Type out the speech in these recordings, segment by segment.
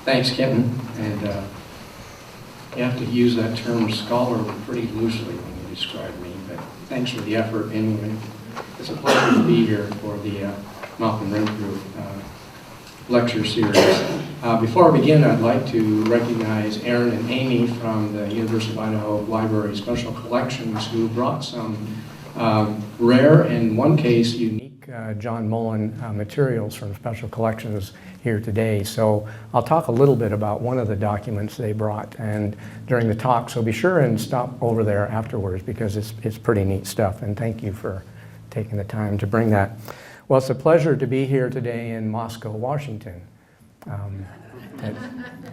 Thanks, Kenton. And you have to use that term scholar pretty loosely when you describe me, but thanks for the effort anyway. It's a pleasure to be here for the Malcolm Renfrew lecture series. Before I begin, I'd like to recognize Aaron and Amy from the University of Idaho Library Special Collections who brought some rare and, in one case, unique John Mullin materials from Special Collections here today. So I'll talk a little bit about one of the documents they brought and during the talk, so be sure and stop over there afterwards because it's pretty neat stuff, and thank you for taking the time to bring that. Well, it's a pleasure to be here today in Moscow, Washington. At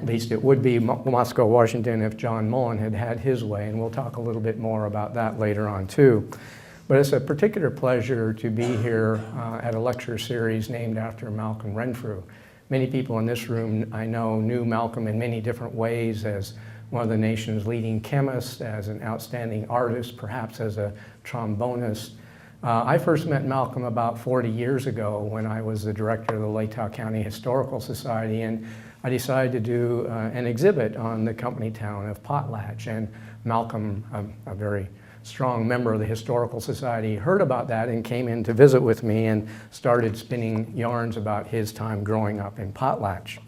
least it would be Moscow, Washington if John Mullin had had his way, and we'll talk a little bit more about that later on too. But it's a particular pleasure to be here at a lecture series named after Malcolm Renfrew. Many people in this room, I know, knew Malcolm in many different ways as one of the nation's leading chemists, as an outstanding artist, perhaps as a trombonist. I first met Malcolm about 40 years ago when I was the director of the Latah County Historical Society, and I decided to do an exhibit on the company town of Potlatch. And Malcolm, a very strong member of the Historical Society, heard about that and came in to visit with me and started spinning yarns about his time growing up in Potlatch.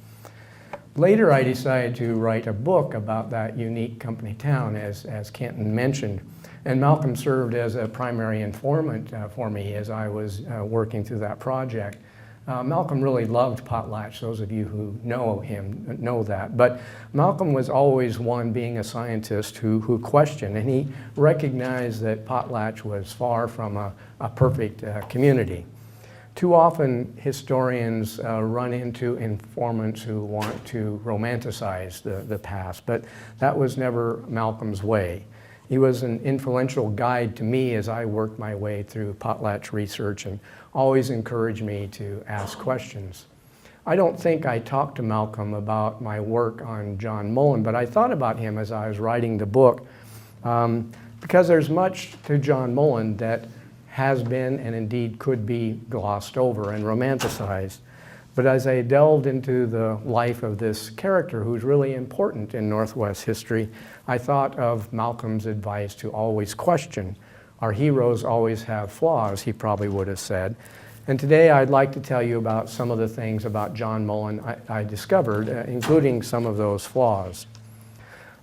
Later, I decided to write a book about that unique company town, as Kenton mentioned. And Malcolm served as a primary informant for me as I was working through that project. Malcolm really loved Potlatch. Those of you who know him know that. But Malcolm was always one, being a scientist, who questioned, and he recognized that Potlatch was far from a perfect community. Too often, historians run into informants who want to romanticize the past, but that was never Malcolm's way. He was an influential guide to me as I worked my way through Potlatch research and always encouraged me to ask questions. I don't think I talked to Malcolm about my work on John Mullin, but I thought about him as I was writing the book because there's much to John Mullin that has been and indeed could be glossed over and romanticized. But as I delved into the life of this character who's really important in Northwest history, I thought of Malcolm's advice to always question. Our heroes always have flaws, he probably would have said. And today I'd like to tell you about some of the things about John Mullin I discovered, including some of those flaws.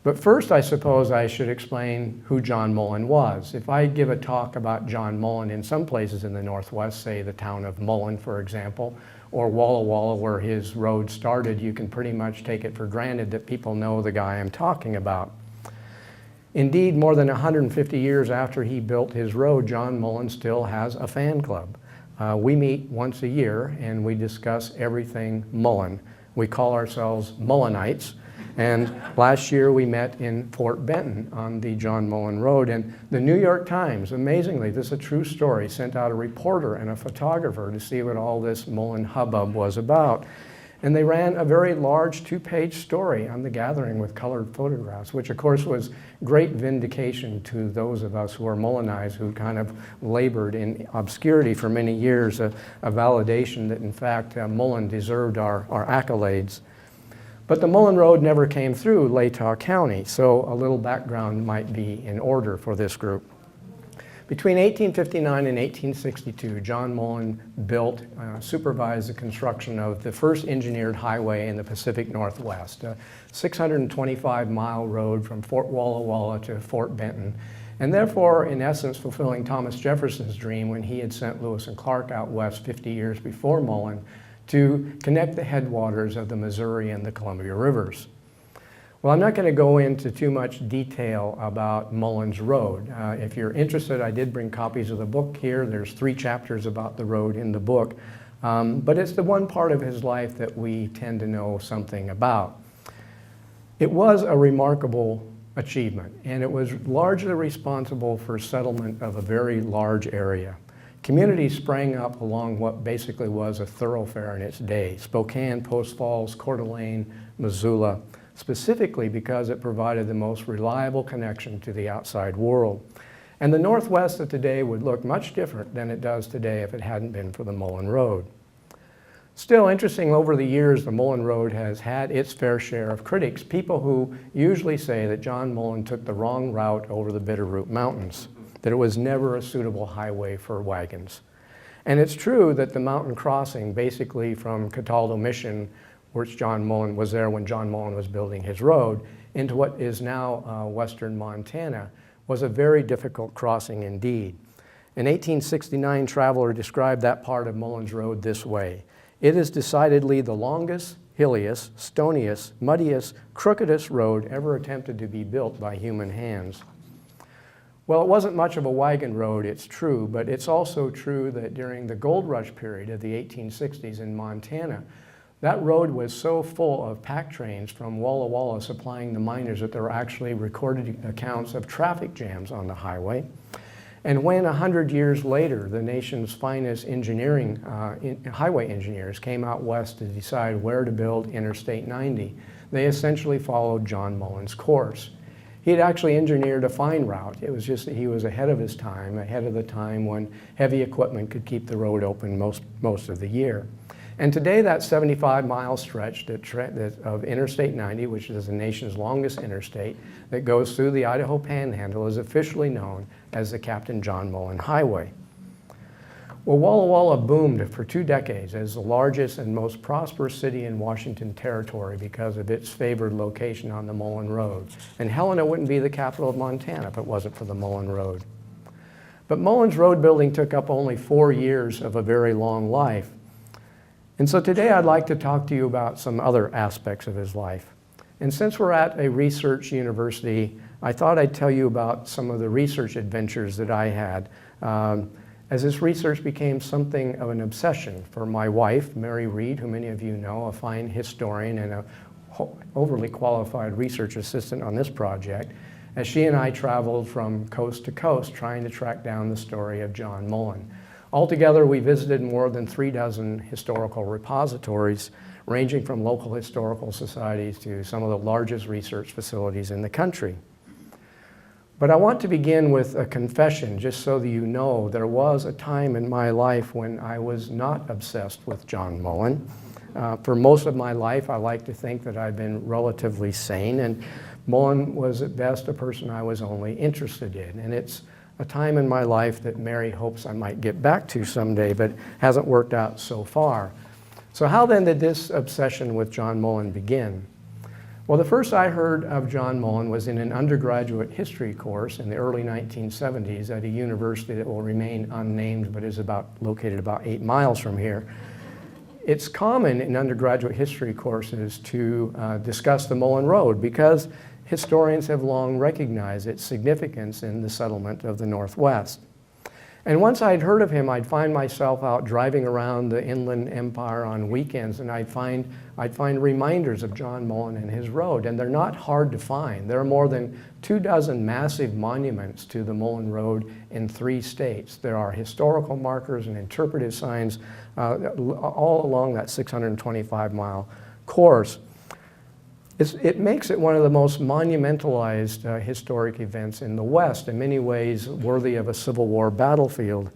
But first, I suppose I should explain who John Mullin was. If I give a talk about John Mullin in some places in the Northwest, say the town of Mullen, for example, or Walla Walla, where his road started, you can pretty much take it for granted that people know the guy I'm talking about. Indeed, more than 150 years after he built his road, John Mullin still has a fan club. We meet once a year and we discuss everything Mullin. We call ourselves Mullinites. And last year we met in Fort Benton on the John Mullin Road, and the New York Times, amazingly, this is a true story, sent out a reporter and a photographer to see what all this Mullin hubbub was about. And they ran a very large 2-page story on the gathering with colored photographs, which of course was great vindication to those of us who are Mullinized, who kind of labored in obscurity for many years, a validation that in fact Mullin deserved our accolades. But the Mullin Road never came through Latah County, so a little background might be in order for this group. Between 1859 and 1862, John Mullin supervised the construction of the first engineered highway in the Pacific Northwest, a 625-mile road from Fort Walla Walla to Fort Benton, and therefore, in essence, fulfilling Thomas Jefferson's dream when he had sent Lewis and Clark out west 50 years before Mullin to connect the headwaters of the Missouri and the Columbia Rivers. Well, I'm not going to go into too much detail about Mullin's Road. If you're interested, I did bring copies of the book here. There's 3 chapters about the road in the book, but it's the one part of his life that we tend to know something about. It was a remarkable achievement, and it was largely responsible for settlement of a very large area. Communities sprang up along what basically was a thoroughfare in its day: Spokane, Post Falls, Coeur d'Alene, Missoula, specifically because it provided the most reliable connection to the outside world. And the Northwest of today would look much different than it does today if it hadn't been for the Mullin Road. Still, interesting, over the years, the Mullin Road has had its fair share of critics, people who usually say that John Mullin took the wrong route over the Bitterroot Mountains, that it was never a suitable highway for wagons. And it's true that the mountain crossing, basically from Cataldo Mission, which John Mullin was there when John Mullin was building his road, into what is now western Montana, was a very difficult crossing indeed. An 1869 traveler described that part of Mullin's Road this way: "It is decidedly the longest, hilliest, stoniest, muddiest, crookedest road ever attempted to be built by human hands." Well, it wasn't much of a wagon road, it's true, but it's also true that during the gold rush period of the 1860s in Montana, that road was so full of pack trains from Walla Walla supplying the miners that there were actually recorded accounts of traffic jams on the highway. And when 100 years later, the nation's finest highway engineers came out west to decide where to build Interstate 90, they essentially followed John Mullin's course. He had actually engineered a fine route. It was just that he was ahead of his time, ahead of the time when heavy equipment could keep the road open most of the year. And today, that 75-mile stretch of Interstate 90, which is the nation's longest interstate, that goes through the Idaho Panhandle, is officially known as the Captain John Mullin Highway. Well, Walla Walla boomed for 2 decades as the largest and most prosperous city in Washington Territory because of its favored location on the Mullin Road. And Helena wouldn't be the capital of Montana if it wasn't for the Mullin Road. But Mullin's road building took up only 4 years of a very long life. And so today I'd like to talk to you about some other aspects of his life. And since we're at a research university, I thought I'd tell you about some of the research adventures that I had as this research became something of an obsession for my wife, Mary Reed, who many of you know, a fine historian and an overly qualified research assistant on this project, as she and I traveled from coast to coast trying to track down the story of John Mullin. Altogether, we visited more than 36 historical repositories, ranging from local historical societies to some of the largest research facilities in the country. But I want to begin with a confession, just so that you know there was a time in my life when I was not obsessed with John Mullin. For most of my life, I like to think that I've been relatively sane, and Mullin was at best a person I was only interested in. And it's a time in my life that Mary hopes I might get back to someday, but hasn't worked out so far. So how then did this obsession with John Mullin begin? Well, the first I heard of John Mullin was in an undergraduate history course in the early 1970s at a university that will remain unnamed, but is located about 8 miles from here. It's common in undergraduate history courses to discuss the Mullin Road because historians have long recognized its significance in the settlement of the Northwest. And once I'd heard of him, I'd find myself out driving around the Inland Empire on weekends, and I'd find reminders of John Mullin and his road, and they're not hard to find. There are more than 24 massive monuments to the Mullin Road in 3 states. There are historical markers and interpretive signs all along that 625-mile course. It makes it one of the most monumentalized historic events in the West, in many ways worthy of a Civil War battlefield.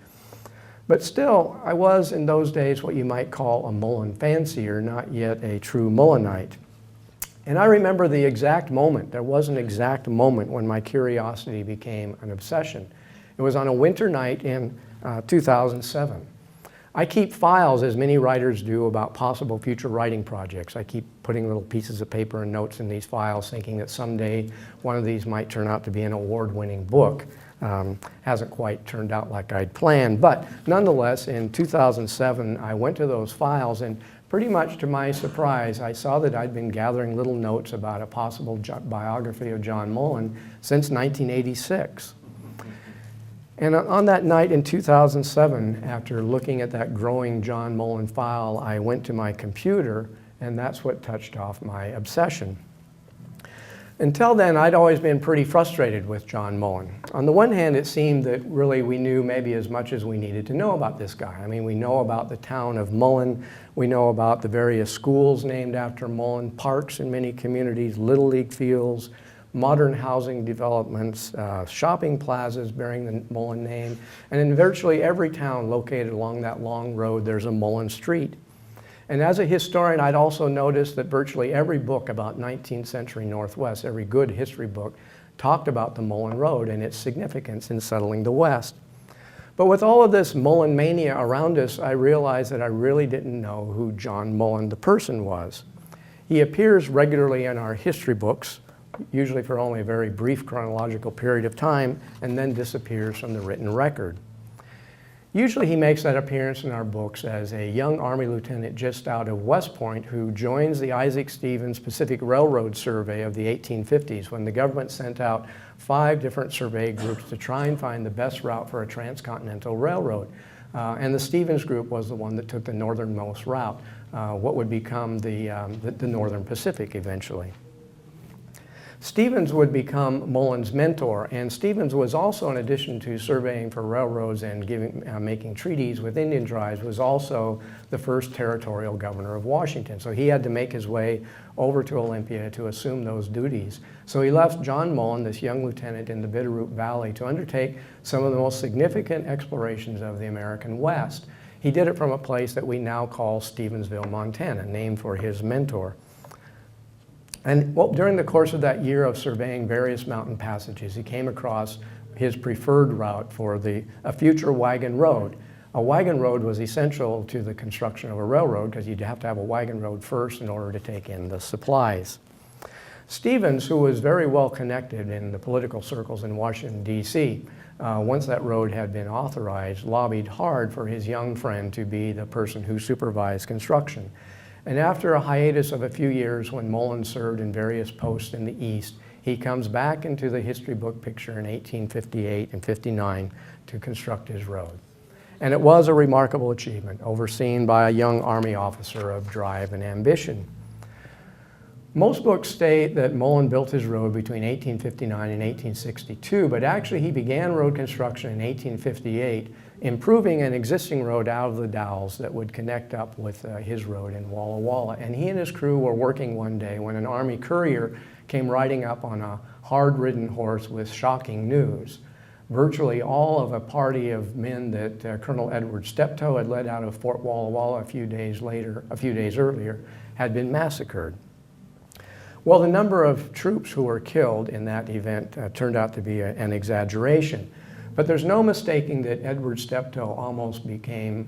But still, I was in those days what you might call a Mullin fancier, not yet a true Mullinite. And I remember the exact moment. There was an exact moment when my curiosity became an obsession. It was on a winter night in 2007. I keep files, as many writers do, about possible future writing projects. I keep putting little pieces of paper and notes in these files, thinking that someday one of these might turn out to be an award-winning book. Hasn't quite turned out like I'd planned, but nonetheless, in 2007, I went to those files, and pretty much to my surprise, I saw that I'd been gathering little notes about a possible biography of John Mullin since 1986. And on that night in 2007, after looking at that growing John Mullin file, I went to my computer, and that's what touched off my obsession. Until then, I'd always been pretty frustrated with John Mullin. On the one hand, it seemed that really we knew maybe as much as we needed to know about this guy. I mean, we know about the town of Mullin, we know about the various schools named after Mullin, parks in many communities, Little League fields, modern housing developments, shopping plazas bearing the Mullin name, and in virtually every town located along that long road, there's a Mullin Street. And as a historian, I'd also noticed that virtually every book about 19th century Northwest, every good history book, talked about the Mullin Road and its significance in settling the West. But with all of this Mullin mania around us, I realized that I really didn't know who John Mullin the person was. He appears regularly in our history books, usually for only a very brief chronological period of time, and then disappears from the written record. Usually he makes that appearance in our books as a young Army lieutenant just out of West Point who joins the Isaac Stevens Pacific Railroad Survey of the 1850s, when the government sent out 5 different survey groups to try and find the best route for a transcontinental railroad. And the Stevens group was the one that took the northernmost route, what would become the Northern Pacific eventually. Stevens would become Mullin's mentor, and Stevens was also, in addition to surveying for railroads and making treaties with Indian tribes, was also the first territorial governor of Washington. So he had to make his way over to Olympia to assume those duties. So he left John Mullin, this young lieutenant in the Bitterroot Valley, to undertake some of the most significant explorations of the American West. He did it from a place that we now call Stevensville, Montana, named for his mentor. And during the course of that year of surveying various mountain passages, he came across his preferred route for a future wagon road. A wagon road was essential to the construction of a railroad because you'd have to have a wagon road first in order to take in the supplies. Stevens, who was very well connected in the political circles in Washington, D.C., once that road had been authorized, lobbied hard for his young friend to be the person who supervised construction. And after a hiatus of a few years when Mullin served in various posts in the East, he comes back into the history book picture in 1858 and 59 to construct his road. And it was a remarkable achievement, overseen by a young Army officer of drive and ambition. Most books state that Mullin built his road between 1859 and 1862, but actually he began road construction in 1858, improving an existing road out of the Dalles that would connect up with his road in Walla Walla. And he and his crew were working one day when an Army courier came riding up on a hard-ridden horse with shocking news. Virtually all of a party of men that Colonel Edward Steptoe had led out of Fort Walla Walla a few days earlier, had been massacred. Well, the number of troops who were killed in that event turned out to be an exaggeration. But there's no mistaking that Edward Steptoe almost became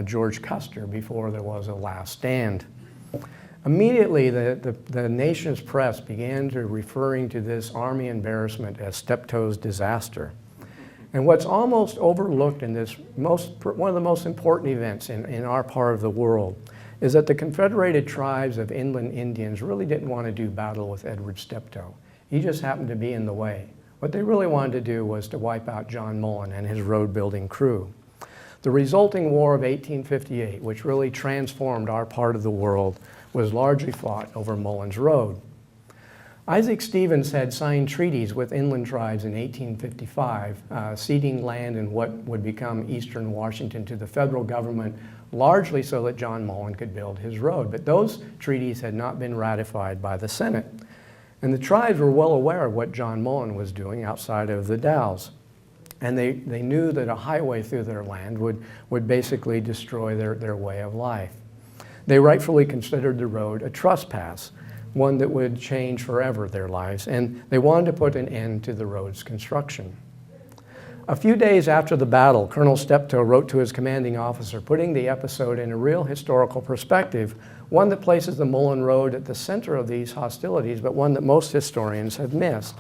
George Custer before there was a last stand. Immediately, the nation's press began to referring to this Army embarrassment as Steptoe's disaster. And what's almost overlooked in this, one of the most important events in our part of the world, is that the Confederated Tribes of inland Indians really didn't want to do battle with Edward Steptoe. He just happened to be in the way. What they really wanted to do was to wipe out John Mullin and his road-building crew. The resulting War of 1858, which really transformed our part of the world, was largely fought over Mullin's road. Isaac Stevens had signed treaties with inland tribes in 1855, ceding land in what would become eastern Washington to the federal government, largely so that John Mullin could build his road. But those treaties had not been ratified by the Senate. And the tribes were well aware of what John Mullin was doing outside of the Dalles. And they knew that a highway through their land would basically destroy their way of life. They rightfully considered the road a trespass, one that would change forever their lives, and they wanted to put an end to the road's construction. A few days after the battle, Colonel Steptoe wrote to his commanding officer, putting the episode in a real historical perspective, one that places the Mullin Road at the center of these hostilities, but one that most historians have missed.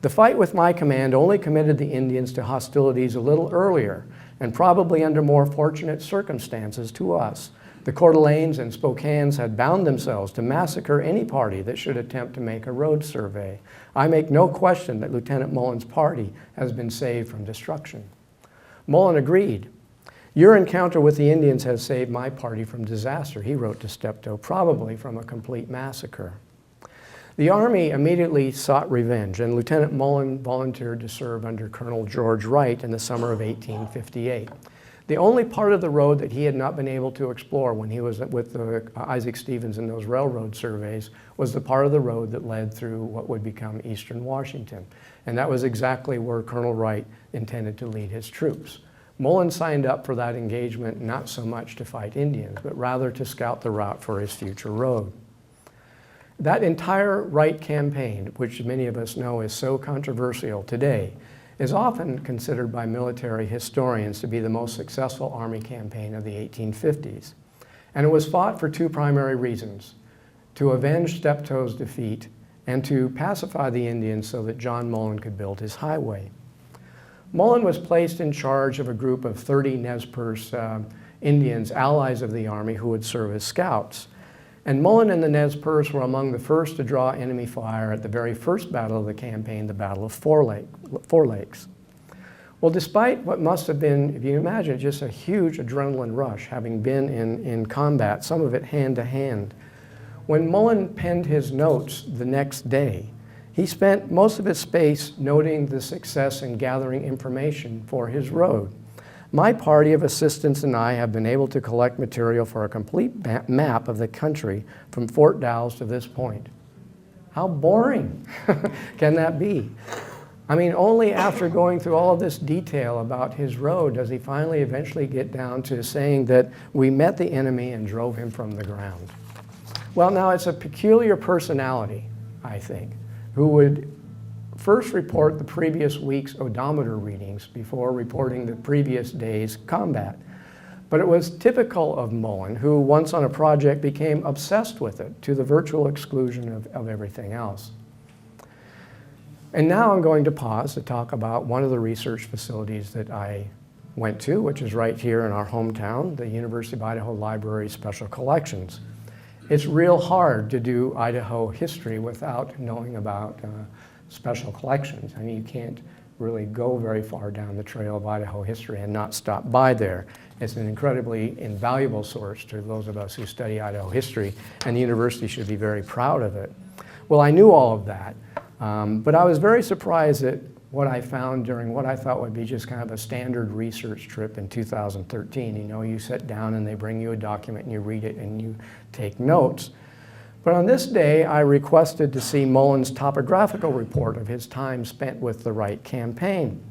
The fight with my command only committed the Indians to hostilities a little earlier, and probably under more fortunate circumstances to us. The Coeur d'Alenes and Spokanes had bound themselves to massacre any party that should attempt to make a road survey. I make no question that Lieutenant Mullin's party has been saved from destruction. Mullin agreed. Your encounter with the Indians has saved my party from disaster, he wrote to Steptoe, probably from a complete massacre. The Army immediately sought revenge, and Lieutenant Mullin volunteered to serve under Colonel George Wright in the summer of 1858. The only part of the road that he had not been able to explore when he was with Isaac Stevens in those railroad surveys was the part of the road that led through what would become eastern Washington. And that was exactly where Colonel Wright intended to lead his troops. Mullin signed up for that engagement not so much to fight Indians, but rather to scout the route for his future road. That entire RIC campaign, which many of us know is so controversial today, is often considered by military historians to be the most successful Army campaign of the 1850s. And it was fought for two primary reasons: to avenge Steptoe's defeat and to pacify the Indians so that John Mullin could build his highway. Mullin was placed in charge of a group of 30 Nez Perce Indians, allies of the Army, who would serve as scouts. And Mullin and the Nez Perce were among the first to draw enemy fire at the very first battle of the campaign, the Battle of Four Lakes. Well, despite what must have been, if you imagine, just a huge adrenaline rush, having been in combat, some of it hand to hand, when Mullin penned his notes the next day, he spent most of his space noting the success in gathering information for his road. My party of assistants and I have been able to collect material for a complete map of the country from Fort Dalles to this point. How boring can that be? I mean, only after going through all of this detail about his road does he finally eventually get down to saying that we met the enemy and drove him from the ground. Well, now it's a peculiar personality, I think, who would first report the previous week's odometer readings before reporting the previous day's combat. But it was typical of Mullin, who once on a project became obsessed with it to the virtual exclusion of everything else. And now I'm going to pause to talk about one of the research facilities that I went to, which is right here in our hometown, the University of Idaho Library Special Collections. It's real hard to do Idaho history without knowing about special collections. I mean, you can't really go very far down the trail of Idaho history and not stop by there. It's an incredibly invaluable source to those of us who study Idaho history, and the university should be very proud of it. Well, I knew all of that, but I was very surprised at what I found during what I thought would be just kind of a standard research trip in 2013. You know, you sit down and they bring you a document and you read it and you take notes. But on this day, I requested to see Mullin's topographical report of his time spent with the RIC campaign.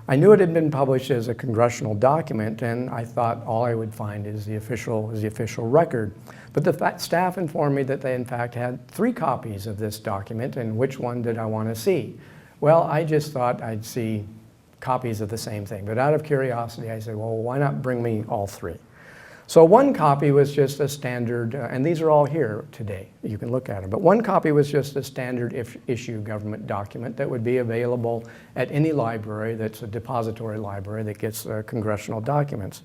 I knew it had been published as a congressional document, and I thought all I would find is the official record. But the staff informed me that they in fact had 3 copies of this document, and which one did I want to see? Well, I just thought I'd see copies of the same thing. But out of curiosity, I said, well, why not bring me all 3? So one copy was just a standard, and these are all here today. You can look at them. But one copy was just a standard issue government document that would be available at any library that's a depository library that gets congressional documents.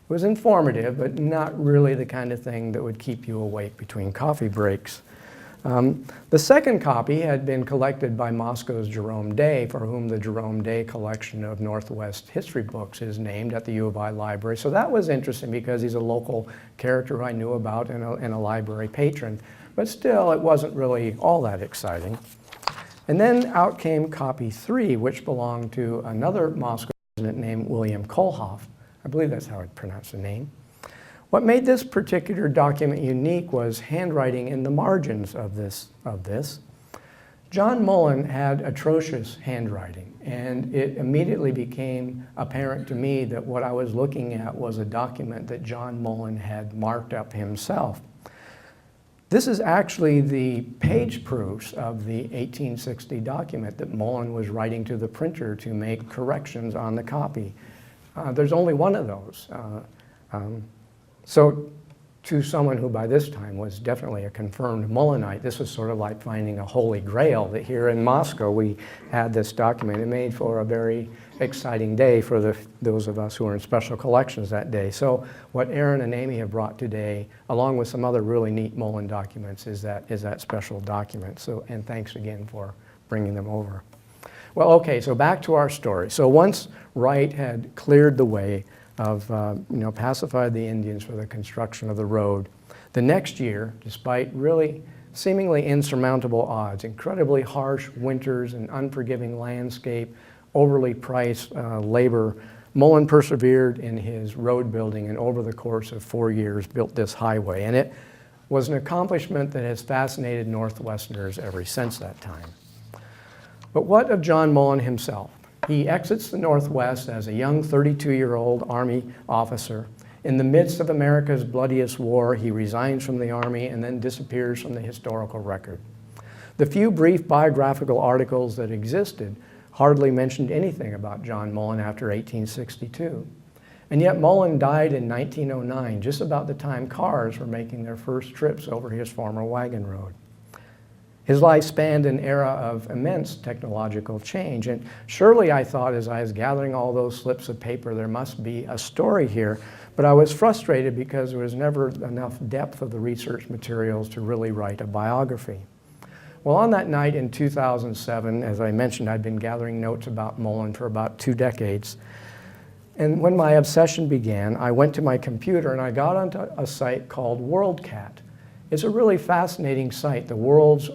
It was informative, but not really the kind of thing that would keep you awake between coffee breaks. The second copy had been collected by Moscow's Jerome Day, for whom the Jerome Day collection of Northwest history books is named at the U of I library. So that was interesting because he's a local character I knew about and a library patron. But still, it wasn't really all that exciting. And then out came copy 3, which belonged to another Moscow resident named William Kohlhoff. I believe that's how I'd pronounce the name. What made this particular document unique was handwriting in the margins of this. John Mullin had atrocious handwriting, and it immediately became apparent to me that what I was looking at was a document that John Mullin had marked up himself. This is actually the page proofs of the 1860 document that Mullin was writing to the printer to make corrections on the copy. There's only one of those. So to someone who by this time was definitely a confirmed Mullinite, this was sort of like finding a holy grail, that here in Moscow we had this document. It made for a very exciting day for those of us who were in special collections that day. So what Aaron and Amy have brought today, along with some other really neat Mullin documents, is that special document. So, and thanks again for bringing them over. Well, okay, so back to our story. So once Wright had cleared the way of, pacified the Indians for the construction of the road, the next year, despite really seemingly insurmountable odds, incredibly harsh winters, and unforgiving landscape, overly priced labor, Mullin persevered in his road building, and over the course of 4 years built this highway. And it was an accomplishment that has fascinated Northwesterners ever since that time. But what of John Mullin himself? He exits the Northwest as a young 32-year-old Army officer. In the midst of America's bloodiest war, he resigns from the Army and then disappears from the historical record. The few brief biographical articles that existed hardly mentioned anything about John Mullin after 1862. And yet Mullin died in 1909, just about the time cars were making their first trips over his former wagon road. His life spanned an era of immense technological change, and surely I thought as I was gathering all those slips of paper there must be a story here, but I was frustrated because there was never enough depth of the research materials to really write a biography. Well, on that night in 2007, as I mentioned, I'd been gathering notes about Mullin for about 2 decades. And when my obsession began, I went to my computer and I got onto a site called WorldCat. It's a really fascinating site. The world's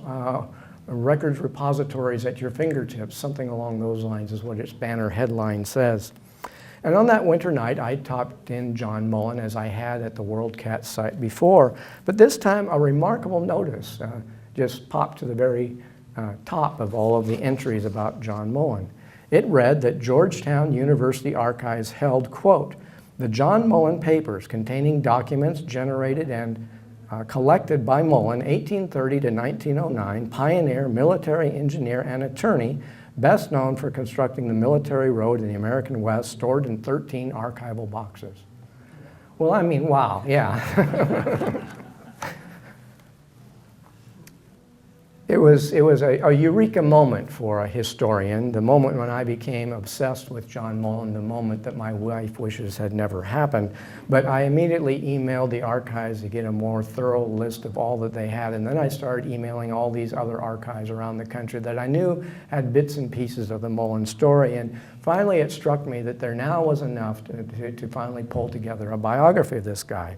records repositories at your fingertips, something along those lines is what its banner headline says. And on that winter night, I typed in John Mullin as I had at the WorldCat site before. But this time, a remarkable notice just popped to the very top of all of the entries about John Mullin. It read that Georgetown University Archives held, quote, the John Mullin papers containing documents generated and collected by Mullin, 1830 to 1909, pioneer, military engineer, and attorney, best known for constructing the military road in the American West, stored in 13 archival boxes. Well, I mean, wow, yeah. It was a eureka moment for a historian, the moment when I became obsessed with John Mullin, the moment that my wife wishes had never happened. But I immediately emailed the archives to get a more thorough list of all that they had, and then I started emailing all these other archives around the country that I knew had bits and pieces of the Mullin story. And finally it struck me that there now was enough to finally pull together a biography of this guy.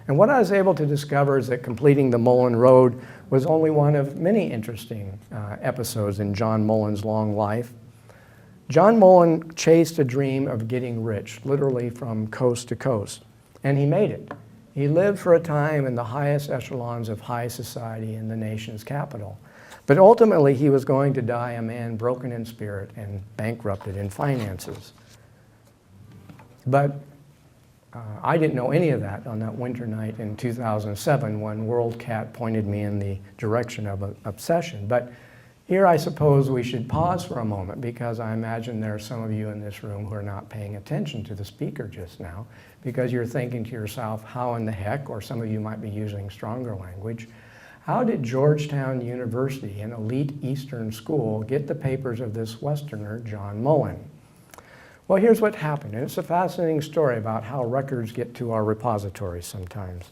And what I was able to discover is that completing the Mullin Road was only one of many interesting episodes in John Mullin's long life. John Mullin chased a dream of getting rich, literally from coast to coast, and he made it. He lived for a time in the highest echelons of high society in the nation's capital. But ultimately, he was going to die a man broken in spirit and bankrupted in finances. But I didn't know any of that on that winter night in 2007 when WorldCat pointed me in the direction of obsession. But here I suppose we should pause for a moment because I imagine there are some of you in this room who are not paying attention to the speaker just now because you're thinking to yourself, how in the heck, or some of you might be using stronger language, how did Georgetown University, an elite Eastern school, get the papers of this Westerner, John Mullin? Well, here's what happened, and it's a fascinating story about how records get to our repositories sometimes.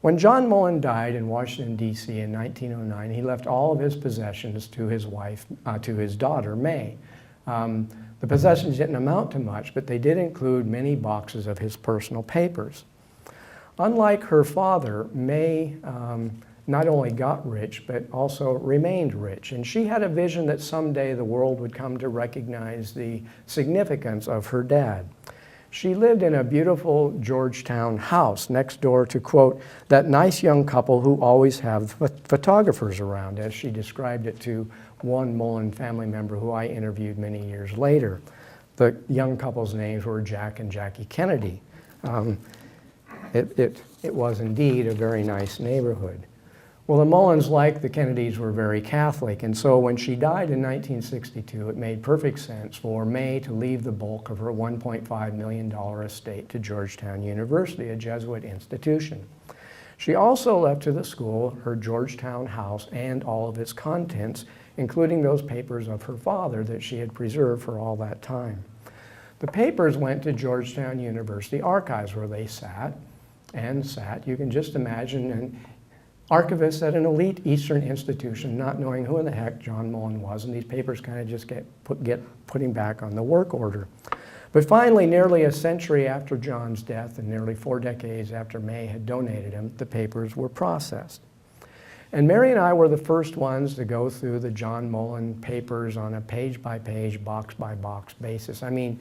When John Mullin died in Washington, D.C. in 1909, he left all of his possessions to his wife, to his daughter, May. The possessions didn't amount to much, but they did include many boxes of his personal papers. Unlike her father, May not only got rich, but also remained rich. And she had a vision that someday the world would come to recognize the significance of her dad. She lived in a beautiful Georgetown house next door to, quote, that nice young couple who always have photographers around, as she described it to one Mullin family member who I interviewed many years later. The young couple's names were Jack and Jackie Kennedy. It was indeed a very nice neighborhood. Well, the Mullins, like the Kennedys, were very Catholic, and so when she died in 1962, it made perfect sense for May to leave the bulk of her $1.5 million estate to Georgetown University, a Jesuit institution. She also left to the school her Georgetown house and all of its contents, including those papers of her father that she had preserved for all that time. The papers went to Georgetown University archives, where they sat and sat. You can just imagine an archivist at an elite Eastern institution not knowing who in the heck John Mullin was, and these papers kind of just get putting back on the work order. But finally, nearly a century after John's death and nearly 4 decades after May had donated them, the papers were processed. And Mary and I were the first ones to go through the John Mullin papers on a page-by-page, box-by-box basis. I mean,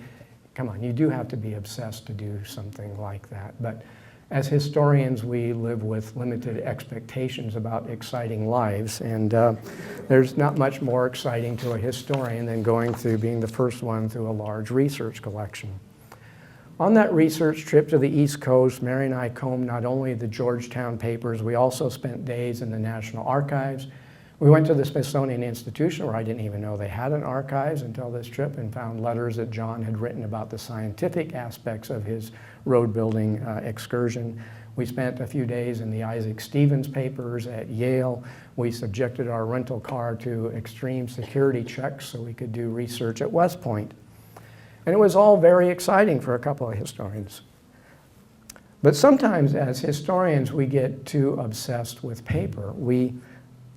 come on, you do have to be obsessed to do something like that. But As historians, we live with limited expectations about exciting lives, and there's not much more exciting to a historian than going through being the first one through a large research collection. On that research trip to the East Coast, Mary and I combed not only the Georgetown papers, we also spent days in the National Archives. We went to the Smithsonian Institution, where I didn't even know they had an archives until this trip, and found letters that John had written about the scientific aspects of his road building excursion. We spent a few days in the Isaac Stevens papers at Yale. We subjected our rental car to extreme security checks so we could do research at West Point. And it was all very exciting for a couple of historians. But sometimes as historians, we get too obsessed with paper. We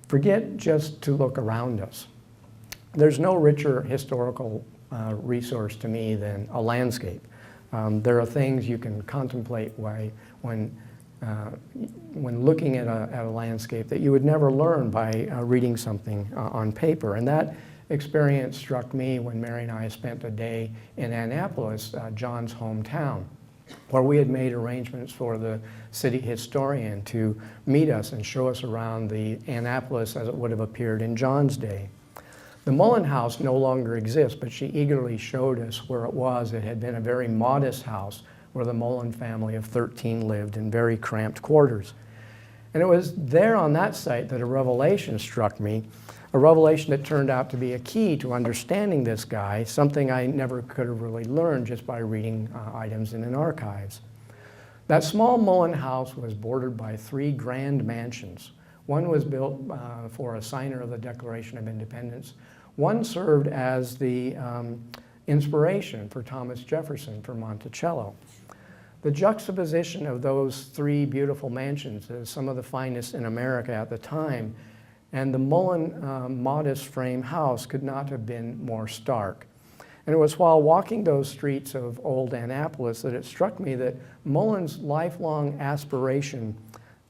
forget just to look around us. There's no richer historical resource to me than a landscape. There are things you can contemplate when looking at a landscape that you would never learn by reading something on paper. And that experience struck me when Mary and I spent a day in Annapolis, John's hometown, where we had made arrangements for the city historian to meet us and show us around the Annapolis as it would have appeared in John's day. The Mullin house no longer exists, but she eagerly showed us where it was. It had been a very modest house where the Mullin family of 13 lived in very cramped quarters. And it was there on that site that a revelation struck me, a revelation that turned out to be a key to understanding this guy, something I never could have really learned just by reading items in an archives. That small Mullin house was bordered by 3 grand mansions. One was built for a signer of the Declaration of Independence. One served as the inspiration for Thomas Jefferson for Monticello. The juxtaposition of those 3 beautiful mansions as some of the finest in America at the time, and the Mullin modest frame house could not have been more stark. And it was while walking those streets of old Annapolis that it struck me that Mullin's lifelong aspiration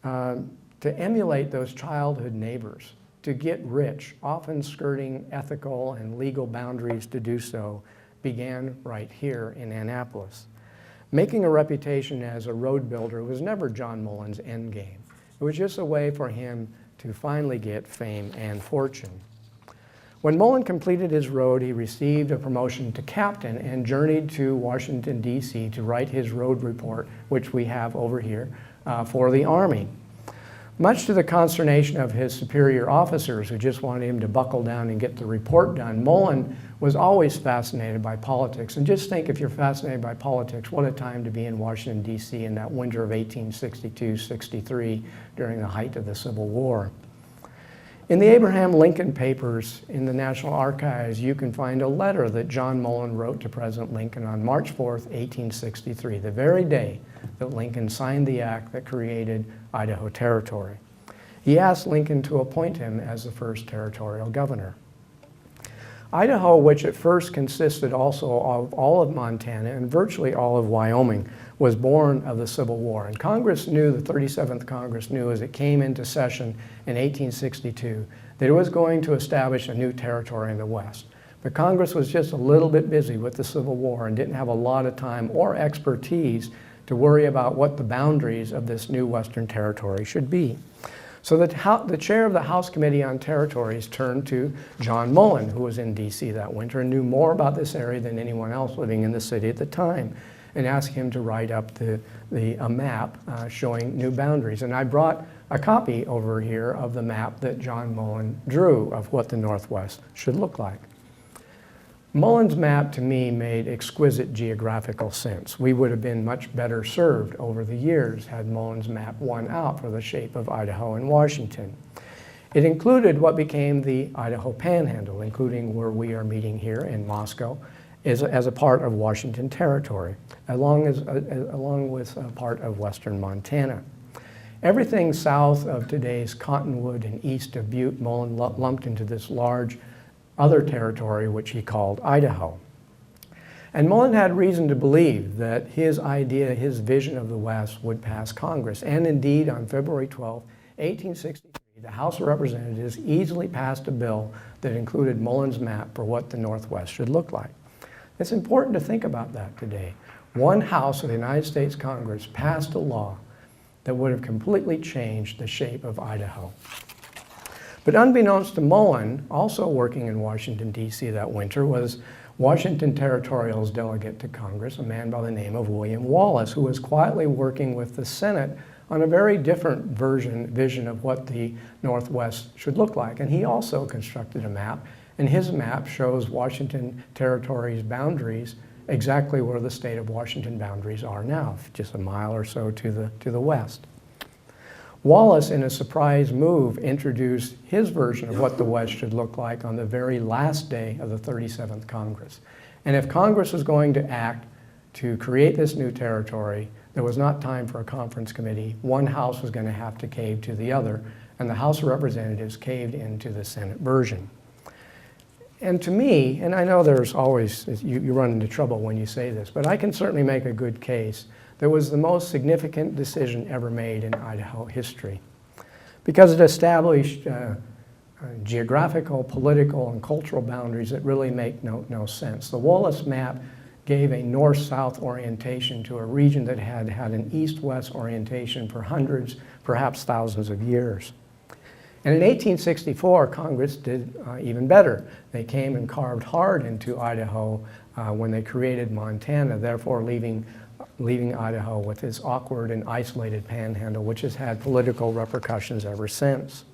to emulate those childhood neighbors, to get rich, often skirting ethical and legal boundaries to do so, began right here in Annapolis. Making a reputation as a road builder was never John Mullin's end game. It was just a way for him to finally get fame and fortune. When Mullin completed his road, he received a promotion to captain and journeyed to Washington, D.C. to write his road report, which we have over here, for the Army. Much to the consternation of his superior officers who just wanted him to buckle down and get the report done, Mullin was always fascinated by politics. And just think, if you're fascinated by politics, what a time to be in Washington, D.C. in that winter of 1862-63 during the height of the Civil War. In the Abraham Lincoln papers in the National Archives, you can find a letter that John Mullin wrote to President Lincoln on March 4th, 1863, the very day that Lincoln signed the act that created Idaho Territory. He asked Lincoln to appoint him as the first territorial governor. Idaho, which at first consisted also of all of Montana and virtually all of Wyoming, was born of the Civil War. And Congress knew, the 37th Congress knew as it came into session in 1862, that it was going to establish a new territory in the West. But Congress was just a little bit busy with the Civil War and didn't have a lot of time or expertise to worry about what the boundaries of this new Western territory should be. So the chair of the House Committee on Territories turned to John Mullin, who was in D.C. that winter and knew more about this area than anyone else living in the city at the time, and asked him to write up a map showing new boundaries. And I brought a copy over here of the map that John Mullin drew of what the Northwest should look like. Mullin's map, to me, made exquisite geographical sense. We would have been much better served over the years had Mullin's map won out for the shape of Idaho and Washington. It included what became the Idaho Panhandle, including where we are meeting here in Moscow, as a part of Washington Territory, along with a part of western Montana. Everything south of today's Cottonwood and east of Butte, Mullin lumped into this large other territory, which he called Idaho. And Mullin had reason to believe that his idea, his vision of the West would pass Congress. And indeed, on February 12, 1863, the House of Representatives easily passed a bill that included Mullin's map for what the Northwest should look like. It's important to think about that today. One House of the United States Congress passed a law that would have completely changed the shape of Idaho. But unbeknownst to Mullin, also working in Washington, D.C. that winter, was Washington Territorial's delegate to Congress, a man by the name of William Wallace, who was quietly working with the Senate on a very different vision of what the Northwest should look like. And he also constructed a map, and his map shows Washington Territory's boundaries exactly where the state of Washington boundaries are now, just a mile or so to the west. Wallace, in a surprise move, introduced his version of what the West should look like on the very last day of the 37th Congress. And if Congress was going to act to create this new territory, there was not time for a conference committee. One house was going to have to cave to the other, and the House of Representatives caved into the Senate version. And to me, and I know there's always, you run into trouble when you say this, but I can certainly make a good case that was the most significant decision ever made in Idaho history, because it established geographical, political, and cultural boundaries that really make no sense. The Wallace map gave a north-south orientation to a region that had had an east-west orientation for hundreds, perhaps thousands of years. And in 1864, Congress did even better. They came and carved hard into Idaho when they created Montana, therefore leaving Idaho with its awkward and isolated panhandle, which has had political repercussions ever since.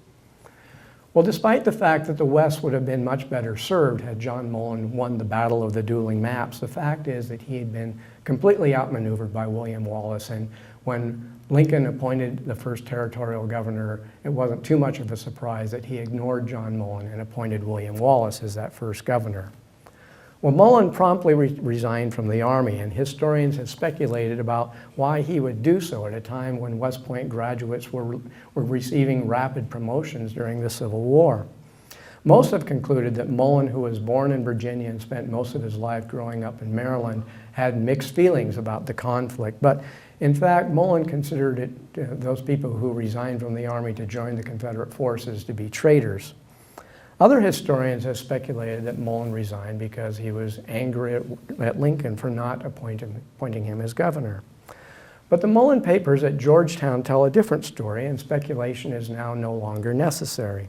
Well, despite the fact that the West would have been much better served had John Mullin won the battle of the dueling maps, the fact is that he had been completely outmaneuvered by William Wallace, and when Lincoln appointed the first territorial governor, it wasn't too much of a surprise that he ignored John Mullin and appointed William Wallace as that first governor. Well, Mullin promptly resigned from the Army, and historians have speculated about why he would do so at a time when West Point graduates were receiving rapid promotions during the Civil War. Most have concluded that Mullin, who was born in Virginia and spent most of his life growing up in Maryland, had mixed feelings about the conflict. But in fact, Mullin considered it, those people who resigned from the Army to join the Confederate forces to be traitors. Other historians have speculated that Mullin resigned because he was angry at Lincoln for not appointing him as governor. But the Mullin papers at Georgetown tell a different story, and speculation is now no longer necessary.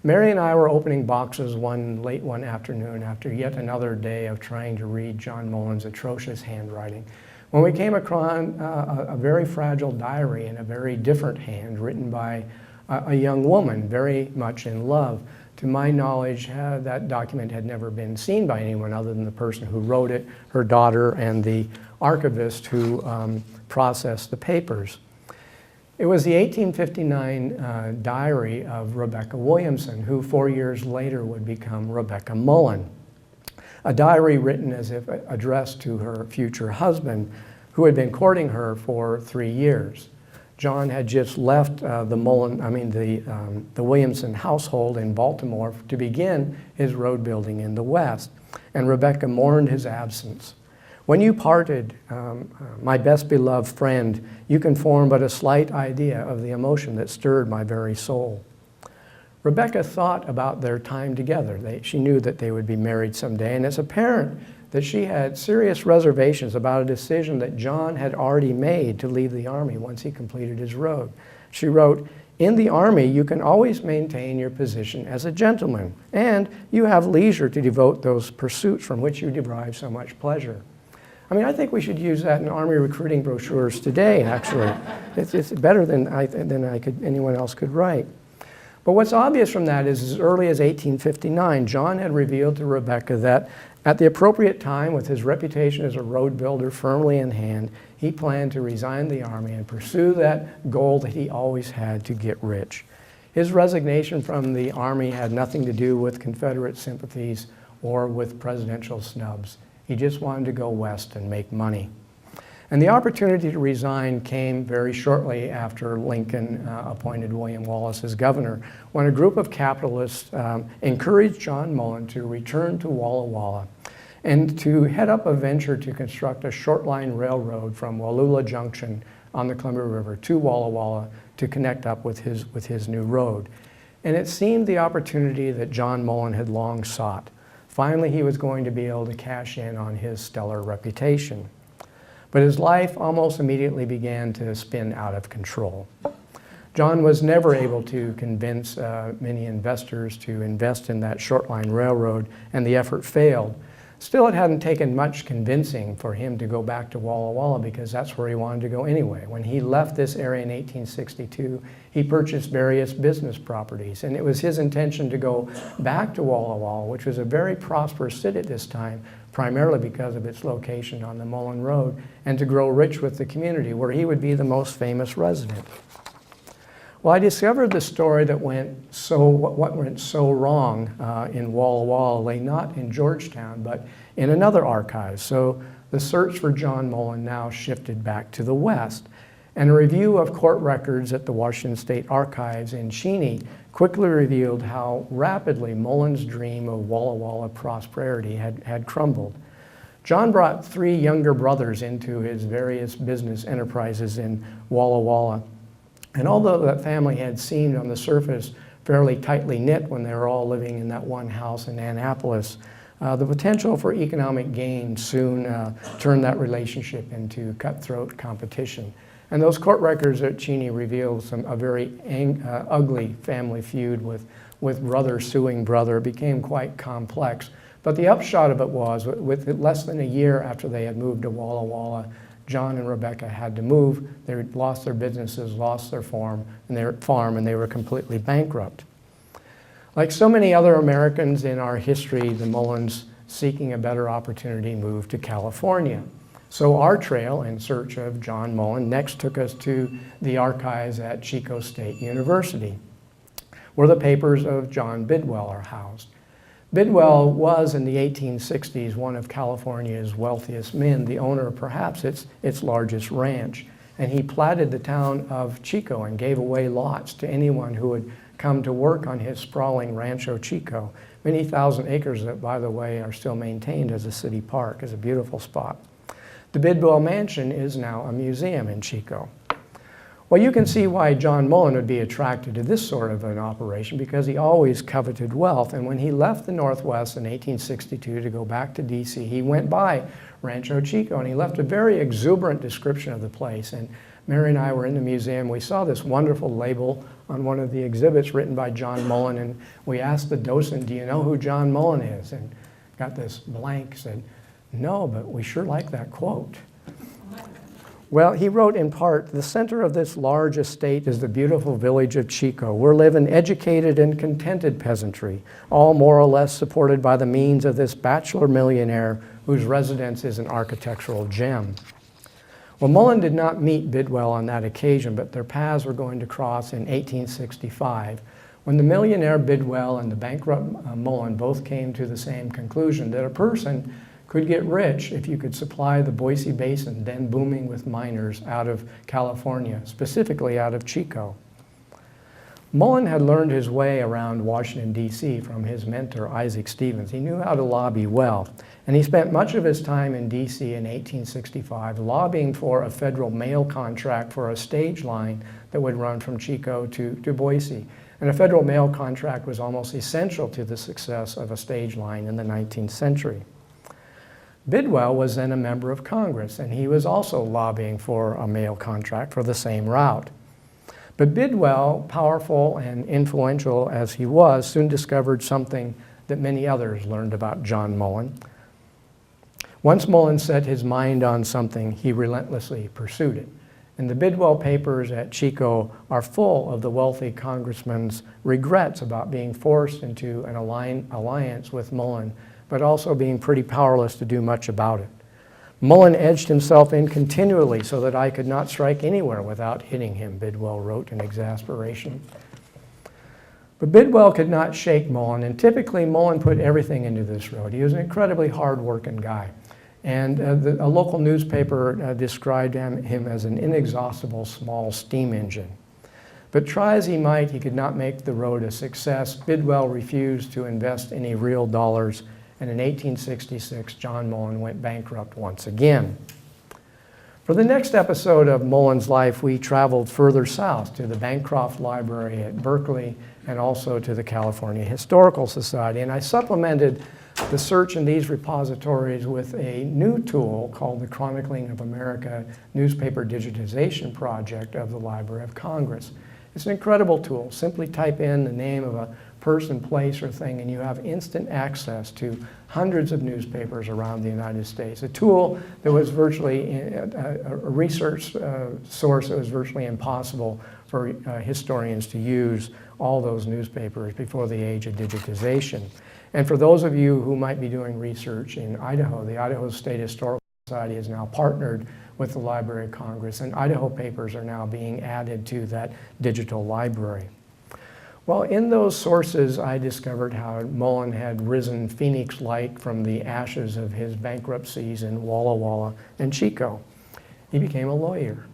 Mary and I were opening boxes late one afternoon after yet another day of trying to read John Mullin's atrocious handwriting, when we came across a very fragile diary in a very different hand written by a young woman very much in love. To my knowledge, that document had never been seen by anyone other than the person who wrote it, her daughter, and the archivist who processed the papers. It was the 1859 diary of Rebecca Williamson, who 4 years later would become Rebecca Mullin. A diary written as if addressed to her future husband, who had been courting her for 3 years. John had just left the Williamson household in Baltimore to begin his road building in the West, and Rebecca mourned his absence. When you parted, my best beloved friend, you can form but a slight idea of the emotion that stirred my very soul. Rebecca thought about their time together. She knew that they would be married someday, and it's apparent that she had serious reservations about a decision that John had already made to leave the Army once he completed his road. She wrote, "In the Army, you can always maintain your position as a gentleman, and you have leisure to devote those pursuits from which you derive so much pleasure." I mean, I think we should use that in Army recruiting brochures today, actually. It's better than anyone else could write. But what's obvious from that is, as early as 1859, John had revealed to Rebecca that at the appropriate time, with his reputation as a road builder firmly in hand, he planned to resign the Army and pursue that goal that he always had, to get rich. His resignation from the Army had nothing to do with Confederate sympathies or with presidential snubs. He just wanted to go west and make money. And the opportunity to resign came very shortly after Lincoln appointed William Wallace as governor, when a group of capitalists encouraged John Mullin to return to Walla Walla and to head up a venture to construct a short line railroad from Wallula Junction on the Columbia River to Walla Walla to connect up with his new road. And it seemed the opportunity that John Mullin had long sought. Finally, he was going to be able to cash in on his stellar reputation. But his life almost immediately began to spin out of control. John was never able to convince many investors to invest in that short line railroad, and the effort failed. Still, it hadn't taken much convincing for him to go back to Walla Walla, because that's where he wanted to go anyway. When he left this area in 1862, he purchased various business properties, and it was his intention to go back to Walla Walla, which was a very prosperous city at this time, primarily because of its location on the Mullin Road, and to grow rich with the community, where he would be the most famous resident. Well, I discovered the story that what went so wrong in Walla Walla lay not in Georgetown, but in another archive. So the search for John Mullin now shifted back to the west. And a review of court records at the Washington State Archives in Cheney quickly revealed how rapidly Mullin's dream of Walla Walla prosperity had crumbled. John brought 3 younger brothers into his various business enterprises in Walla Walla. And although that family had seemed on the surface fairly tightly knit when they were all living in that one house in Annapolis, the potential for economic gain soon turned that relationship into cutthroat competition. And those court records at Cheney revealed a very ugly family feud with brother suing brother. It became quite complex. But the upshot of it was, with less than a year after they had moved to Walla Walla, John and Rebecca had to move. They lost their businesses, lost their farm, and they were completely bankrupt. Like so many other Americans in our history, the Mullins, seeking a better opportunity, moved to California. So our trail in search of John Mullin next took us to the archives at Chico State University, where the papers of John Bidwell are housed. Bidwell was, in the 1860s, one of California's wealthiest men, the owner of perhaps its largest ranch. And he platted the town of Chico and gave away lots to anyone who would come to work on his sprawling Rancho Chico. Many thousand acres that, by the way, are still maintained as a city park. It's a beautiful spot. The Bidwell Mansion is now a museum in Chico. Well, you can see why John Mullin would be attracted to this sort of an operation, because he always coveted wealth. And when he left the Northwest in 1862 to go back to D.C., he went by Rancho Chico, and he left a very exuberant description of the place. And Mary and I were in the museum. We saw this wonderful label on one of the exhibits written by John Mullin, and we asked the docent, "Do you know who John Mullin is?" And got this blank, said, "No, but we sure like that quote." Well, he wrote in part, "The center of this large estate is the beautiful village of Chico, where live an educated and contented peasantry, all more or less supported by the means of this bachelor millionaire whose residence is an architectural gem." Well, Mullin did not meet Bidwell on that occasion, but their paths were going to cross in 1865, when the millionaire Bidwell and the bankrupt Mullin both came to the same conclusion, that a person could get rich if you could supply the Boise Basin, then booming with miners out of California, specifically out of Chico. Mullin had learned his way around Washington, D.C. from his mentor, Isaac Stevens. He knew how to lobby well, and he spent much of his time in D.C. in 1865 lobbying for a federal mail contract for a stage line that would run from Chico to Boise. And a federal mail contract was almost essential to the success of a stage line in the 19th century. Bidwell was then a member of Congress, and he was also lobbying for a mail contract for the same route. But Bidwell, powerful and influential as he was, soon discovered something that many others learned about John Mullin. Once Mullin set his mind on something, he relentlessly pursued it. And the Bidwell papers at Chico are full of the wealthy congressman's regrets about being forced into an alliance with Mullin, but also being pretty powerless to do much about it. Mullin edged himself in continually so that I could not strike anywhere without hitting him, Bidwell wrote in exasperation. But Bidwell could not shake Mullin, and typically Mullin put everything into this road. He was an incredibly hard-working guy. And a local newspaper described him as an inexhaustible small steam engine. But try as he might, he could not make the road a success. Bidwell refused to invest any real dollars, and in 1866, John Mullin went bankrupt once again. For the next episode of Mullin's life, we traveled further south to the Bancroft Library at Berkeley and also to the California Historical Society. And I supplemented the search in these repositories with a new tool called the Chronicling of America Newspaper Digitization Project of the Library of Congress. It's an incredible tool. Simply type in the name of a person, place, or thing, and you have instant access to hundreds of newspapers around the United States. A tool that was virtually a research source that was virtually impossible for historians to use all those newspapers before the age of digitization. And for those of you who might be doing research in Idaho, the Idaho State Historical Society has now partnered with the Library of Congress, and Idaho papers are now being added to that digital library. Well, in those sources, I discovered how Mullin had risen phoenix-like from the ashes of his bankruptcies in Walla Walla and Chico. He became a lawyer.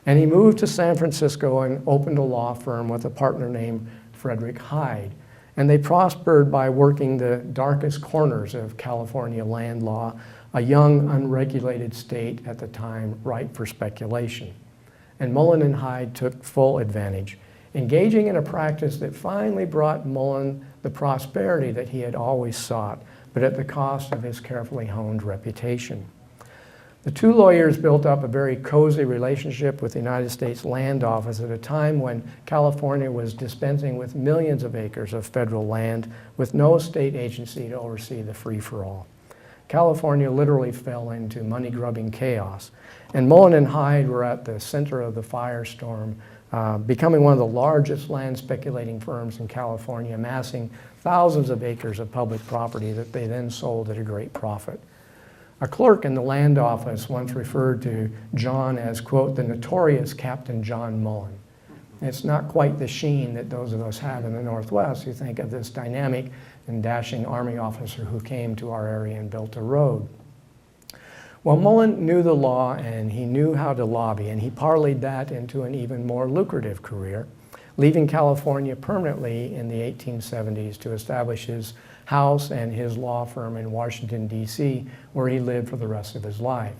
And he moved to San Francisco and opened a law firm with a partner named Frederick Hyde. And they prospered by working the darkest corners of California land law, a young, unregulated state at the time ripe for speculation. And Mullin and Hyde took full advantage, engaging in a practice that finally brought Mullin the prosperity that he had always sought, but at the cost of his carefully honed reputation. The two lawyers built up a very cozy relationship with the United States Land Office at a time when California was dispensing with millions of acres of federal land with no state agency to oversee the free-for-all. California literally fell into money-grubbing chaos, and Mullin and Hyde were at the center of the firestorm, becoming one of the largest land speculating firms in California, amassing thousands of acres of public property that they then sold at a great profit. A clerk in the land office once referred to John as, quote, the notorious Captain John Mullin. It's not quite the sheen that those of us have in the Northwest who think of this dynamic and dashing Army officer who came to our area and built a road. Well, Mullin knew the law and he knew how to lobby, and he parlayed that into an even more lucrative career, leaving California permanently in the 1870s to establish his house and his law firm in Washington, D.C., where he lived for the rest of his life.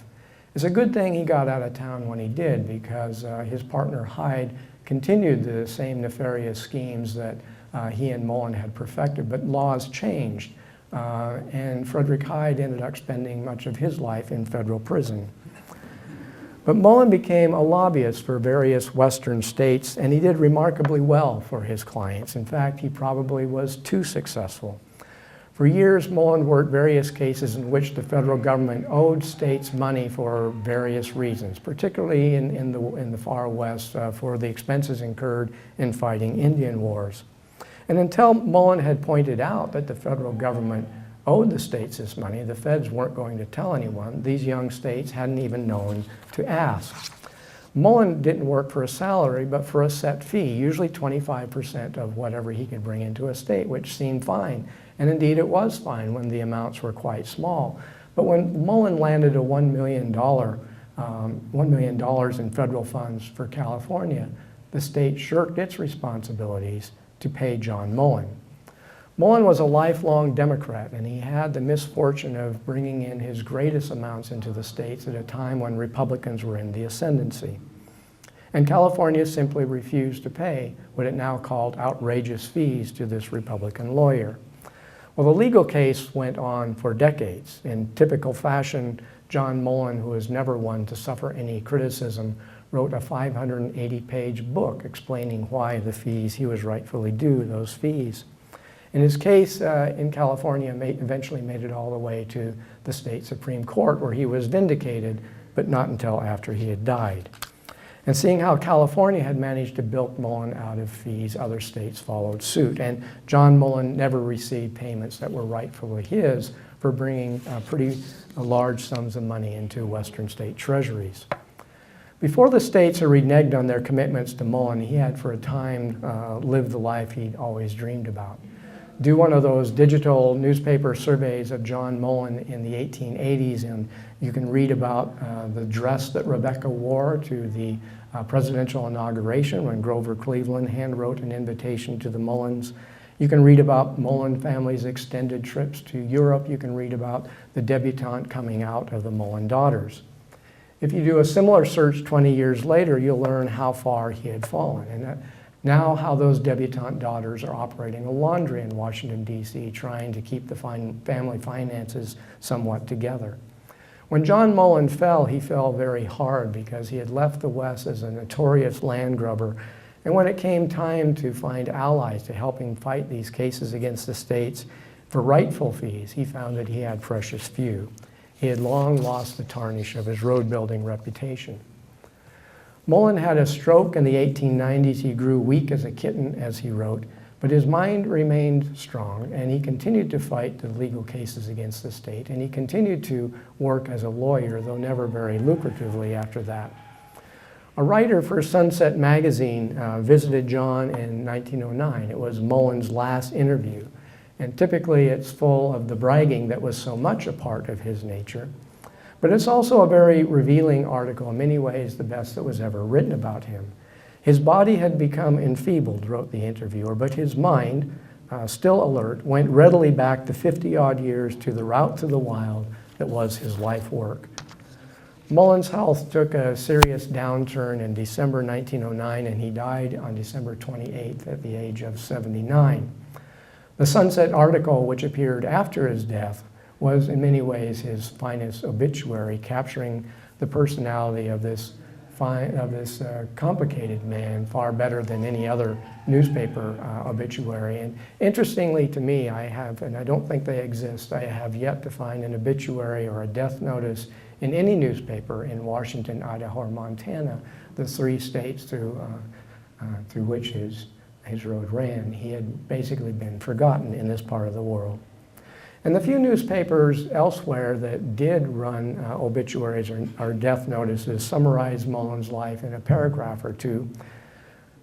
It's a good thing he got out of town when he did, because his partner Hyde continued the same nefarious schemes that he and Mullin had perfected, but laws changed. And Frederick Hyde ended up spending much of his life in federal prison. But Mullin became a lobbyist for various Western states, and he did remarkably well for his clients. In fact, he probably was too successful. For years, Mullin worked various cases in which the federal government owed states money for various reasons, particularly in the far West for the expenses incurred in fighting Indian wars. And until Mullin had pointed out that the federal government owed the states this money, the feds weren't going to tell anyone. These young states hadn't even known to ask. Mullin didn't work for a salary, but for a set fee, usually 25% of whatever he could bring into a state, which seemed fine. And indeed it was fine when the amounts were quite small. But when Mullin landed a $1 million in federal funds for California, the state shirked its responsibilities to pay John Mullin. Mullin was a lifelong Democrat, and he had the misfortune of bringing in his greatest amounts into the states at a time when Republicans were in the ascendancy. And California simply refused to pay what it now called outrageous fees to this Republican lawyer. Well, the legal case went on for decades. In typical fashion, John Mullin, who was never one to suffer any criticism, wrote a 580-page book explaining why the fees he was rightfully due, those fees. And his case in California eventually made it all the way to the state Supreme Court, where he was vindicated, but not until after he had died. And seeing how California had managed to bilk Mullin out of fees, other states followed suit. And John Mullin never received payments that were rightfully his for bringing pretty large sums of money into Western state treasuries. Before the states had reneged on their commitments to Mullin, he had for a time lived the life he'd always dreamed about. Do one of those digital newspaper surveys of John Mullin in the 1880s, and you can read about the dress that Rebecca wore to the presidential inauguration when Grover Cleveland handwrote an invitation to the Mullins. You can read about Mullin family's extended trips to Europe. You can read about the debutante coming out of the Mullin daughters. If you do a similar search 20 years later, you'll learn how far he had fallen, and now how those debutante daughters are operating a laundry in Washington, D.C., trying to keep the family finances somewhat together. When John Mullin fell, he fell very hard because he had left the West as a notorious land grubber, and when it came time to find allies to help him fight these cases against the states for rightful fees, he found that he had precious few. He had long lost the tarnish of his road-building reputation. Mullin had a stroke in the 1890s. He grew weak as a kitten, as he wrote, but his mind remained strong, and he continued to fight the legal cases against the state, and he continued to work as a lawyer, though never very lucratively after that. A writer for Sunset magazine visited John in 1909. It was Mullin's last interview, and typically it's full of the bragging that was so much a part of his nature. But it's also a very revealing article, in many ways the best that was ever written about him. His body had become enfeebled, wrote the interviewer, but his mind, still alert, went readily back the 50-odd years to the route to the wild that was his life work. Mullin's health took a serious downturn in December 1909, and he died on December 28th at the age of 79. The Sunset article, which appeared after his death, was in many ways his finest obituary, capturing the personality of this complicated man far better than any other newspaper obituary. And interestingly to me, I have, and I don't think they exist, I have yet to find an obituary or a death notice in any newspaper in Washington, Idaho, or Montana, the three states through which his road ran. He had basically been forgotten in this part of the world. And the few newspapers elsewhere that did run obituaries or death notices summarized Mullin's life in a paragraph or two.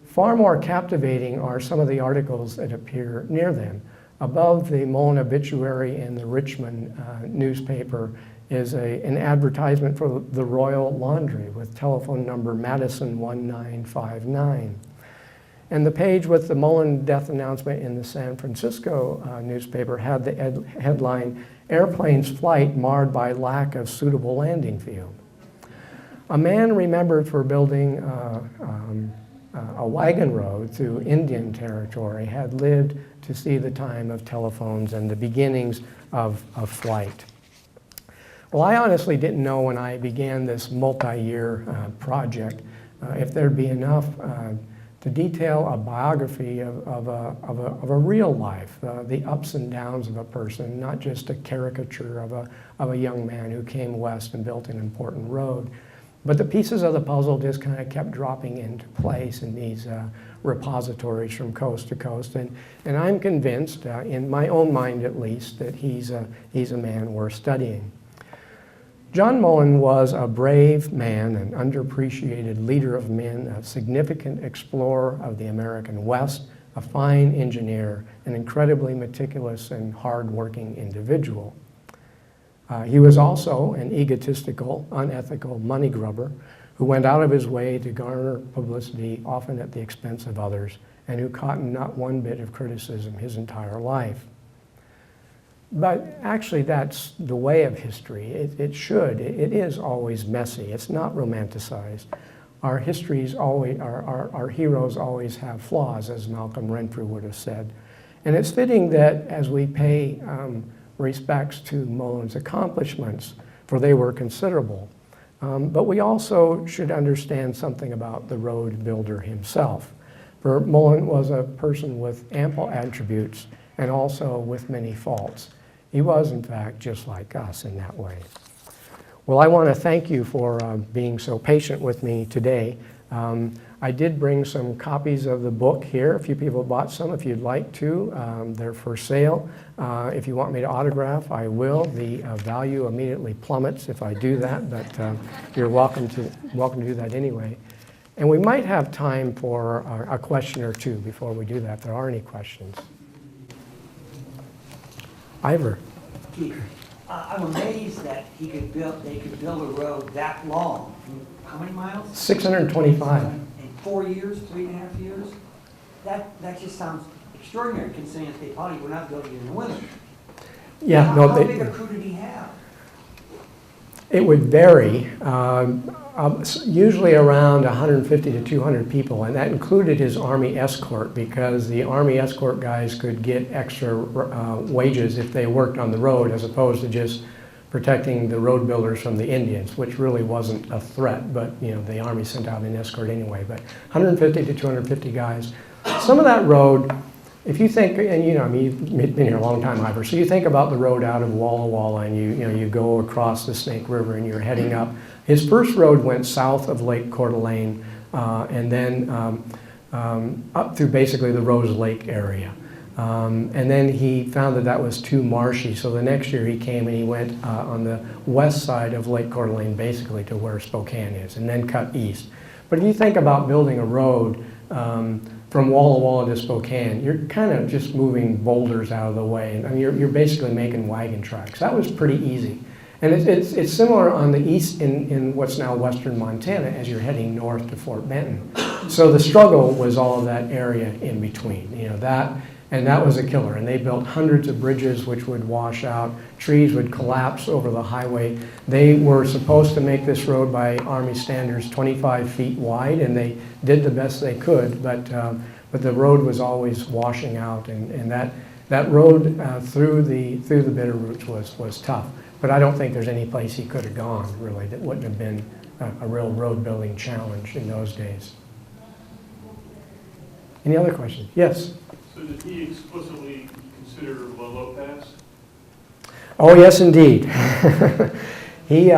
Far more captivating are some of the articles that appear near them. Above the Mullin obituary in the Richmond newspaper is an advertisement for the Royal Laundry with telephone number Madison 1959. And the page with the Mullin death announcement in the San Francisco newspaper had the headline, "Airplane's Flight Marred by Lack of Suitable Landing Field." A man remembered for building a wagon road through Indian Territory had lived to see the time of telephones and the beginnings of flight. Well, I honestly didn't know when I began this multi-year project if there'd be enough to detail a biography of a real life, the ups and downs of a person, not just a caricature of a young man who came west and built an important road. But the pieces of the puzzle just kind of kept dropping into place in these repositories from coast to coast. And I'm convinced, in my own mind at least, that he's a man worth studying. John Mullin was a brave man, an underappreciated leader of men, a significant explorer of the American West, a fine engineer, an incredibly meticulous and hard-working individual. He was also an egotistical, unethical money grubber who went out of his way to garner publicity, often at the expense of others, and who caught not one bit of criticism his entire life. But actually, that's the way of history. It is always messy. It's not romanticized. Our histories always, our heroes always have flaws, as Malcolm Renfrew would have said. And it's fitting that as we pay respects to Mullin's accomplishments, for they were considerable, but we also should understand something about the road builder himself. For Mullin was a person with ample attributes and also with many faults. He was, in fact, just like us in that way. Well, I want to thank you for being so patient with me today. I did bring some copies of the book here. A few people bought some if you'd like to. They're for sale. If you want me to autograph, I will. The value immediately plummets if I do that, but you're welcome to do that anyway. And we might have time for a question or two before we do that, if there are any questions. Ivor. Keith, I'm amazed that they could build a road that long. How many miles? 625. In 4 years, 3.5 years? That just sounds extraordinary, considering that they probably were not building it in the winter. Yeah, How big a crew did he have? It would vary, usually around 150 to 200 people, and that included his Army escort, because the Army escort guys could get extra wages if they worked on the road, as opposed to just protecting the road builders from the Indians, which really wasn't a threat, but the Army sent out an escort anyway. But 150 to 250 guys. Some of that road, if you think, and you've been here a long time, Ivor, so you think about the road out of Walla Walla, and you go across the Snake River and you're heading up. His first road went south of Lake Coeur d'Alene, and then up through basically the Rose Lake area. And then he found that was too marshy, so the next year he came and he went on the west side of Lake Coeur d'Alene, basically to where Spokane is, and then cut east. But if you think about building a road from Walla Walla to Spokane, you're kind of just moving boulders out of the way, and you're basically making wagon tracks. That was pretty easy. And it's similar on the east in what's now western Montana as you're heading north to Fort Benton. So the struggle was all of that area in between, and that was a killer. And they built hundreds of bridges which would wash out. Trees would collapse over the highway. They were supposed to make this road by Army standards 25 feet wide, and they did the best they could, but the road was always washing out, and that road through the Bitterroots was tough. But I don't think there's any place he could have gone, really, that wouldn't have been a real road building challenge in those days. Any other questions? Yes? So did he explicitly consider Lolo Pass? Oh, yes, indeed. He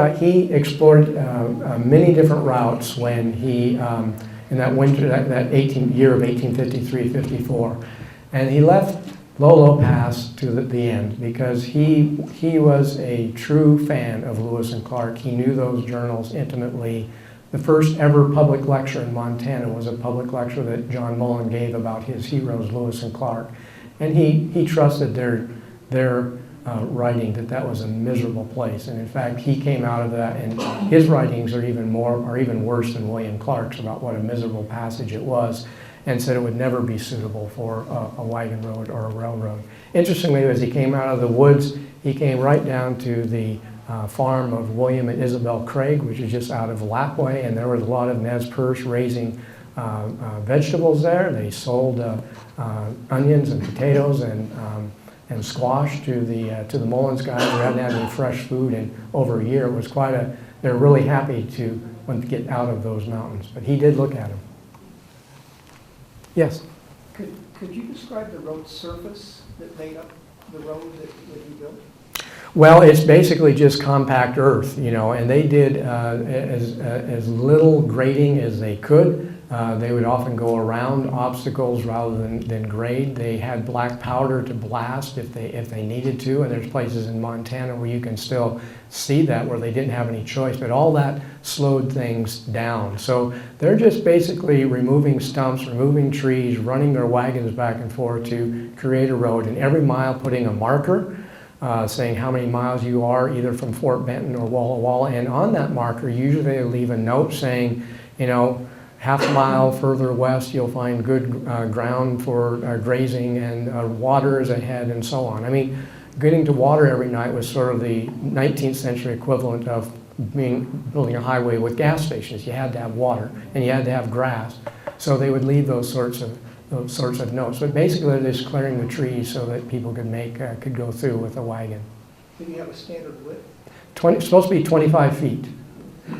explored many different routes when he, in that winter, that year of 1853-54. And he left Lolo Pass to the end because he was a true fan of Lewis and Clark. He knew those journals intimately. The first ever public lecture in Montana was a public lecture that John Mullin gave about his heroes, Lewis and Clark. And he trusted their writing that was a miserable place. And in fact, he came out of that, and his writings are even worse than William Clark's about what a miserable passage it was, and said it would never be suitable for a wagon road or a railroad. Interestingly, as he came out of the woods, he came right down to the farm of William and Isabel Craig, which is just out of Lapway, and there was a lot of Nez Perce raising vegetables there. They sold onions and potatoes and squash to the Mullins guys who hadn't had any fresh food in over a year. It was they were really happy to get out of those mountains, but he did look at them. Yes? Could you describe the road surface that made up the road that he built? Well, it's basically just compact earth, and they did as little grading as they could. They would often go around obstacles rather than grade. They had black powder to blast if they needed to, and there's places in Montana where you can still see that, where they didn't have any choice, but all that slowed things down. So they're just basically removing stumps, removing trees, running their wagons back and forth to create a road, and every mile putting a marker saying how many miles you are either from Fort Benton or Walla Walla, and on that marker usually they leave a note saying, half a mile further west you'll find good ground for grazing, and water is ahead, and so on. I mean, getting to water every night was sort of the 19th century equivalent of building a highway with gas stations. You had to have water and you had to have grass, so they would leave those sorts of notes. But basically they're just clearing the trees so that people could go through with a wagon. Did he have a standard width? Supposed to be 25 feet.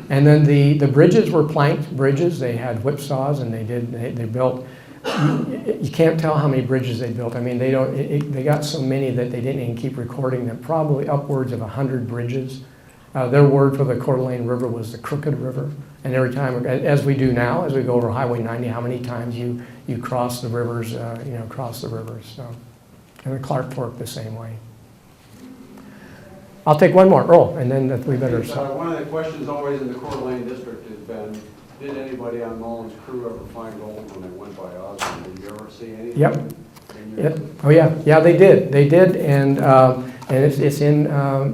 And then the bridges were planked bridges. They had whipsaws, and they built. You can't tell how many bridges they built. I mean, they got so many that they didn't even keep recording them. Probably upwards of 100 bridges. Their word for the Coeur d'Alene River was the Crooked River. And every time, as we do now, as we go over Highway 90, how many times you cross the rivers, cross the rivers. So, and the Clark Fork the same way. I'll take one more. And then we better stop. One of the questions always in the Coeur d'Alene district has been, did anybody on Mullin's crew ever find gold when they went by Osborne? Did you ever see anything? Yep. Oh yeah, they did, and it's in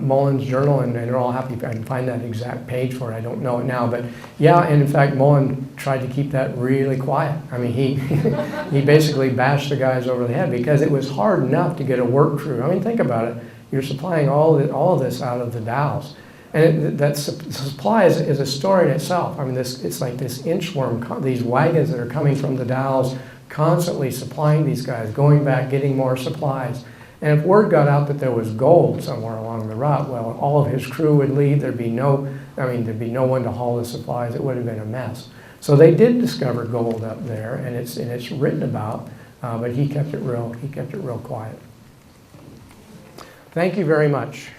Mullin's journal, and they're all happy. I can find that exact page for it. I don't know it now, but yeah, and in fact, Mullin tried to keep that really quiet. I mean, he basically bashed the guys over the head because it was hard enough to get a work crew. I mean, think about it. You're supplying all of this out of the Dalles, And supply is a story in itself. I mean, it's like this inchworm, these wagons that are coming from the Dalles, constantly supplying these guys, going back, getting more supplies. And if word got out that there was gold somewhere along the route, well, all of his crew would leave. There'd be no one to haul the supplies. It would have been a mess. So they did discover gold up there, and it's written about, but he kept it real quiet. Thank you very much.